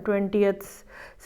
20th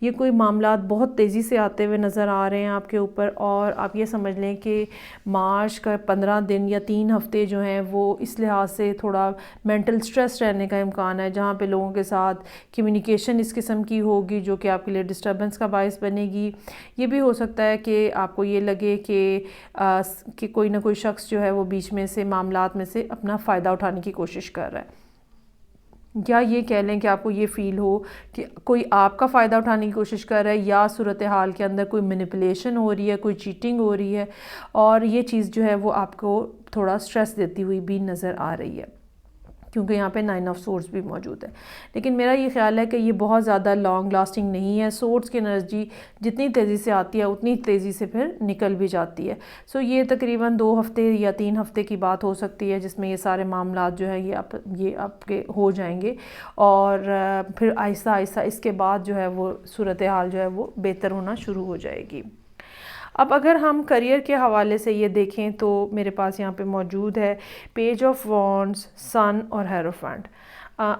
یہ کوئی معاملات بہت تیزی سے آتے ہوئے نظر آ رہے ہیں آپ کے اوپر, اور آپ یہ سمجھ لیں کہ مارچ کا 15 دن یا 3 ہفتے جو ہیں وہ اس لحاظ سے تھوڑا مینٹل سٹریس رہنے کا امکان ہے, جہاں پہ لوگوں کے ساتھ کمیونیکیشن اس قسم کی ہوگی جو کہ آپ کے لیے ڈسٹربنس کا باعث بنے گی. یہ بھی ہو سکتا ہے کہ آپ کو یہ لگے کہ کوئی نہ کوئی شخص جو ہے وہ بیچ میں سے معاملات میں سے اپنا فائدہ اٹھانے کی کوشش کر رہا ہے, یا یہ کہہ لیں کہ آپ کو یہ فیل ہو کہ کوئی آپ کا فائدہ اٹھانے کی کوشش کر رہا ہے, یا صورتحال کے اندر کوئی مینیپولیشن ہو رہی ہے, کوئی چیٹنگ ہو رہی ہے, اور یہ چیز جو ہے وہ آپ کو تھوڑا سٹریس دیتی ہوئی بھی نظر آ رہی ہے, کیونکہ یہاں پہ 9 آف سورڈز بھی موجود ہے. لیکن میرا یہ خیال ہے کہ یہ بہت زیادہ لانگ لاسٹنگ نہیں ہے. سورڈز کی انرجی جتنی تیزی سے آتی ہے اتنی تیزی سے پھر نکل بھی جاتی ہے. سو یہ تقریباً 2 ہفتے یا 3 ہفتے کی بات ہو سکتی ہے جس میں یہ سارے معاملات جو ہیں یہ آپ کے ہو جائیں گے, اور پھر آہستہ آہستہ اس کے بعد جو ہے وہ صورتحال جو ہے وہ بہتر ہونا شروع ہو جائے گی. اب اگر ہم کریئر کے حوالے سے یہ دیکھیں تو میرے پاس یہاں پہ موجود ہے پیج آف وانڈز, سن اور ہیروفینٹ.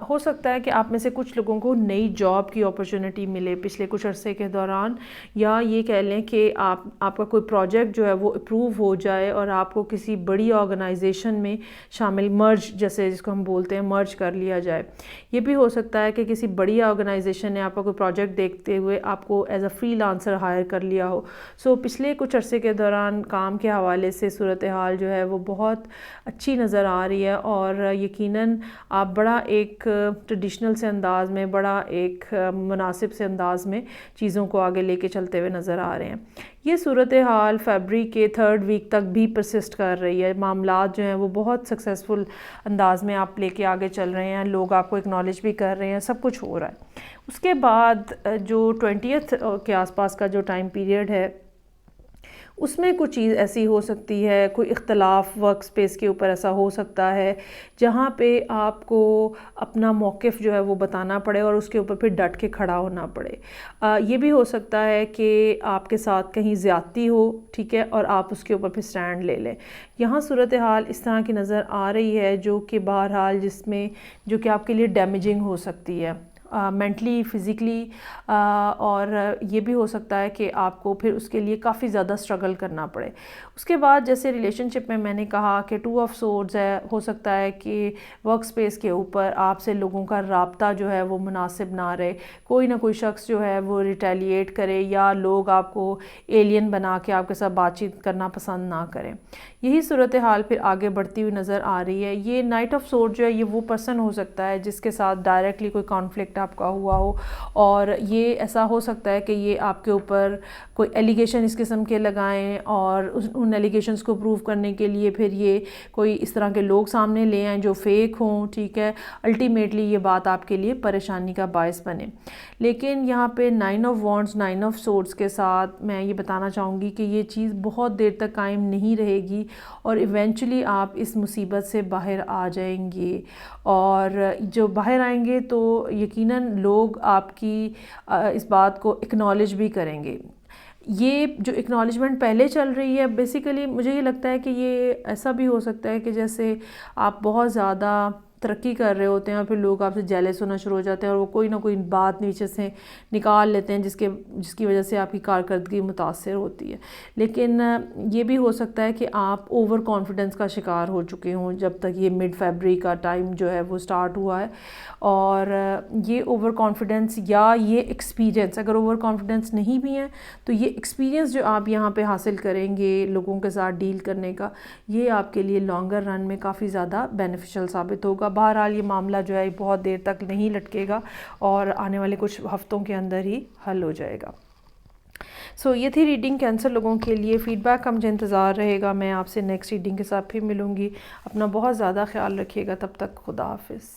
ہو سکتا ہے کہ آپ میں سے کچھ لوگوں کو نئی جاب کی اپرچونٹی ملے پچھلے کچھ عرصے کے دوران, یا یہ کہہ لیں کہ آپ کا کوئی پروجیکٹ جو ہے وہ اپروو ہو جائے اور آپ کو کسی بڑی آرگنائزیشن میں شامل مرج, جیسے جس کو ہم بولتے ہیں مرج کر لیا جائے. یہ بھی ہو سکتا ہے کہ کسی بڑی آرگنائزیشن نے آپ کا کوئی پروجیکٹ دیکھتے ہوئے آپ کو as a freelancer hire کر لیا ہو. سو پچھلے کچھ عرصے کے دوران کام کے حوالے سے صورتحال جو ہے وہ بہت اچھی نظر آ رہی ہے, اور یقیناً آپ بڑا ایک ٹریڈیشنل سے انداز میں, بڑا ایک مناسب سے انداز میں چیزوں کو آگے لے کے چلتے ہوئے نظر آ رہے ہیں. یہ صورتحال فیبری کے 3rd ویک تک بھی پرسسٹ کر رہی ہے. معاملات جو ہیں وہ بہت سکسیسفل انداز میں آپ لے کے آگے چل رہے ہیں, لوگ آپ کو اکنالج بھی کر رہے ہیں, سب کچھ ہو رہا ہے. اس کے بعد جو 20th کے آس پاس کا جو ٹائم پیریڈ ہے اس میں کچھ چیز ایسی ہو سکتی ہے, کوئی اختلاف ورک سپیس کے اوپر ایسا ہو سکتا ہے جہاں پہ آپ کو اپنا موقف جو ہے وہ بتانا پڑے اور اس کے اوپر پھر ڈٹ کے کھڑا ہونا پڑے. یہ بھی ہو سکتا ہے کہ آپ کے ساتھ کہیں زیادتی ہو, ٹھیک ہے, اور آپ اس کے اوپر پھر سٹینڈ لے لیں. یہاں صورتحال اس طرح کی نظر آ رہی ہے جو کہ بہرحال جس میں جو کہ آپ کے لیے ڈیمیجنگ ہو سکتی ہے مینٹلی, فزیکلی, اور یہ بھی ہو سکتا ہے کہ آپ کو پھر اس کے لیے کافی زیادہ اسٹرگل کرنا پڑے. اس کے بعد جیسے ریلیشن شپ میں نے کہا کہ 2 آف سورڈز ہے, ہو سکتا ہے کہ ورک سپیس کے اوپر آپ سے لوگوں کا رابطہ جو ہے وہ مناسب نہ رہے, کوئی نہ کوئی شخص جو ہے وہ ریٹیلیٹ کرے, یا لوگ آپ کو ایلین بنا کے آپ کے ساتھ بات چیت کرنا پسند نہ کریں. یہی صورتحال پھر آگے بڑھتی ہوئی نظر آ رہی ہے. یہ نائٹ آف سورڈ جو ہے یہ وہ پرسن ہو سکتا ہے جس کے ساتھ ڈائریکٹلی کوئی کانفلکٹ آپ کا ہوا ہو, اور یہ ایسا ہو سکتا ہے کہ یہ آپ کے اوپر کوئی ایلیگیشن اس قسم کے لگائیں, اور ان ایلیگیشنز کو پروو کرنے کے لیے پھر یہ کوئی اس طرح کے لوگ سامنے لے آئیں جو فیک ہوں, ٹھیک ہے. الٹیمیٹلی یہ بات آپ کے لیے پریشانی کا باعث بنے. لیکن یہاں پہ 9 آف وانڈز 9 آف سورڈز کے ساتھ میں یہ بتانا چاہوں گی کہ یہ چیز بہت دیر تک قائم نہیں رہے گی, اور ایونچولی آپ اس مصیبت سے باہر آ جائیں گے. اور جو باہر آئیں گے تو یقیناً لوگ آپ کی اس بات کو اکنالج بھی کریں گے. یہ جو اکنالجمنٹ پہلے چل رہی ہے بیسیکلی مجھے یہ لگتا ہے کہ یہ ایسا بھی ہو سکتا ہے کہ جیسے آپ بہت زیادہ ترقی کر رہے ہوتے ہیں اور پھر لوگ آپ سے جیلس ہونا شروع ہو جاتے ہیں, اور وہ کوئی نہ کوئی بات نیچے سے نکال لیتے ہیں جس کی وجہ سے آپ کی کارکردگی متاثر ہوتی ہے. لیکن یہ بھی ہو سکتا ہے کہ آپ اوور کانفیڈنس کا شکار ہو چکے ہوں جب تک یہ مڈ فیبری کا ٹائم جو ہے وہ سٹارٹ ہوا ہے, اور یہ اوور کانفیڈنس یا یہ ایکسپیرینس, اگر اوور کانفیڈنس نہیں بھی ہیں تو یہ ایکسپیرینس جو آپ یہاں پہ حاصل کریں گے لوگوں کے ساتھ ڈیل کرنے کا, یہ آپ کے لیے لانگر رن میں کافی زیادہ بینیفیشل ثابت ہوگا. بہرحال یہ معاملہ جو ہے بہت دیر تک نہیں لٹکے گا اور آنے والے کچھ ہفتوں کے اندر ہی حل ہو جائے گا. سو یہ تھی ریڈنگ کینسر لوگوں کے لیے. فیڈ بیک کا مجھے انتظار رہے گا. میں آپ سے نیکسٹ ریڈنگ کے ساتھ پھر ملوں گی. اپنا بہت زیادہ خیال رکھیے گا. تب تک خدا حافظ.